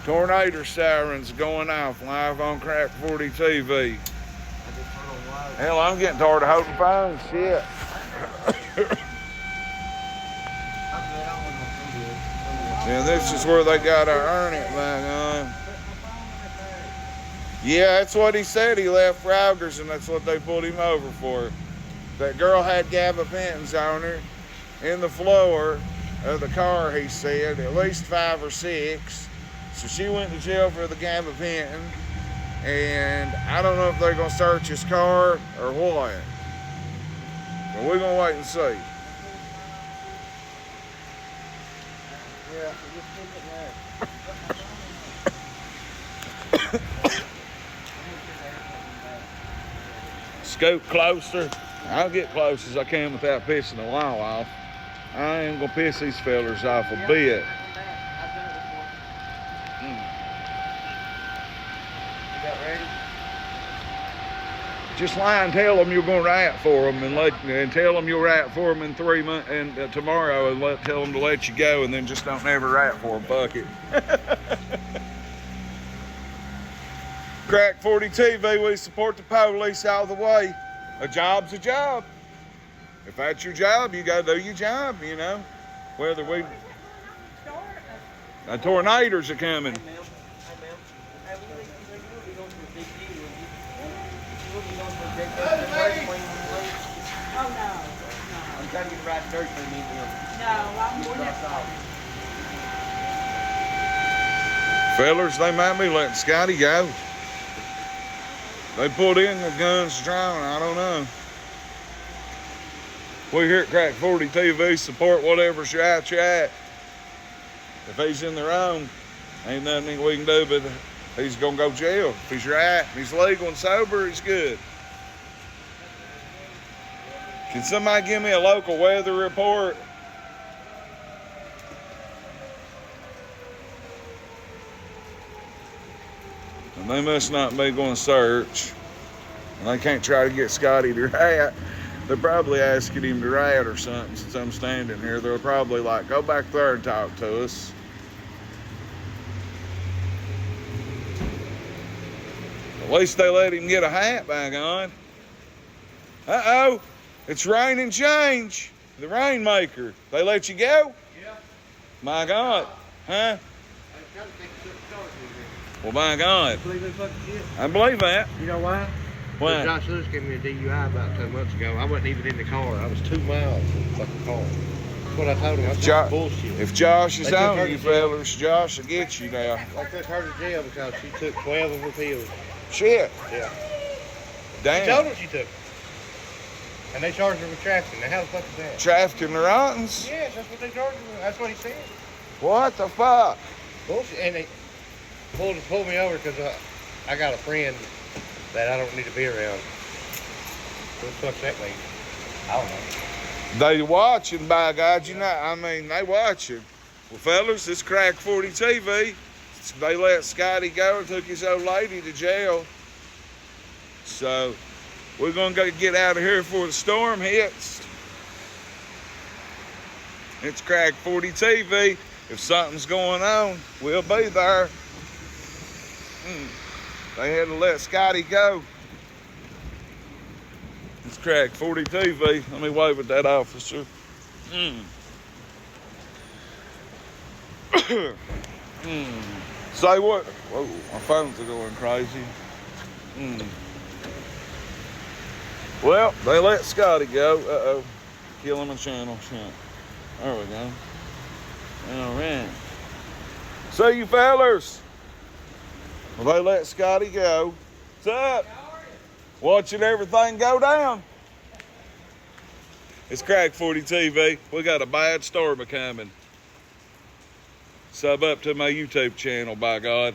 Tornado sirens going off live on Crack 40 TV. Hell, I'm getting tired of holding phones. Shit. Yeah, this is where they gotta earn it, man. Yeah, that's what he said. He left Rogers, and that's what they pulled him over for. That girl had gabapentins on her in the floor of the car, he said, at least 5 or 6. So she went to jail for the gabapentin, and I don't know if they're gonna search his car or what. But we're gonna wait and see. Yeah, just keep it there. Scoot closer. I'll get close as I can without pissing the wall off. I ain't gonna piss these fellers off a bit. You got ready? Just lie and tell them you're gonna write for them, and tell them you'll write for them in 3 months and tomorrow, and tell them to let you go, and then just don't ever write for them. Fuck it. Crack 40 TV, we support the police all the way. A job's a job. If that's your job, you gotta do your job, you know. Whether we... The tornadoes are coming. Hey, ma'am. Hey, will you be going to a big deal, will you? Will you be going to a big deal? Oh, no. I'm trying to get the right dirt for me, Bill. No, I'm more than... Fellers, they might be letting Scottie go. They pulled in the guns drawn, I don't know. We here at Crack 40 TV support whatever's right. If he's in the wrong, ain't nothing we can do, but he's gonna go to jail. If he's right, he's legal and sober, he's good. Can somebody give me a local weather report? And they must not be going to search. And they can't try to get Scottie to rat. They're probably asking him to rat or something since I'm standing here. They're probably like, go back there and talk to us. At least they let him get a hat back on. Uh-oh, it's rain and change. The rainmaker. They let you go? Yeah. My God. Huh? Well, my God. Believe they fucking did? I believe that. You know why? Why? Josh Lewis gave me a DUI about 2 months ago. I wasn't even in the car. I was 2 miles from the fucking car. That's what I told him. I said, bullshit. If Josh is They took her on to you jail. fellas, Josh will get you now. They took her to jail because she took 12 of her pills. Shit. Yeah. Damn. She told her she took them. And they charged her with trafficking. Now, how the fuck is that? Trafficking the rottens? Yes, that's what they charged her with. That's what he said. What the fuck? Bullshit. And they pulled me over because I got a friend that I don't need to be around. What the fuck's that mean? I don't know. They watching, by God, you know. I mean, they watching. Well, fellas, this Crack 40 TV. They let Scottie go and took his old lady to jail. So, we're going to go get out of here before the storm hits. It's Crack 40 TV. If something's going on, we'll be there. They had to let Scottie go. It's Crack 40 TV. Let me wave at that officer. Say what? Whoa, my phones are going crazy. Well, they let Scottie go. Uh-oh. Killing my channel. Shit. There we go. All right. See you fellers. Well, they let Scottie go. What's up? Watching everything go down. It's Crack 40 TV. We got a bad storm coming. Sub up to my YouTube channel, by God.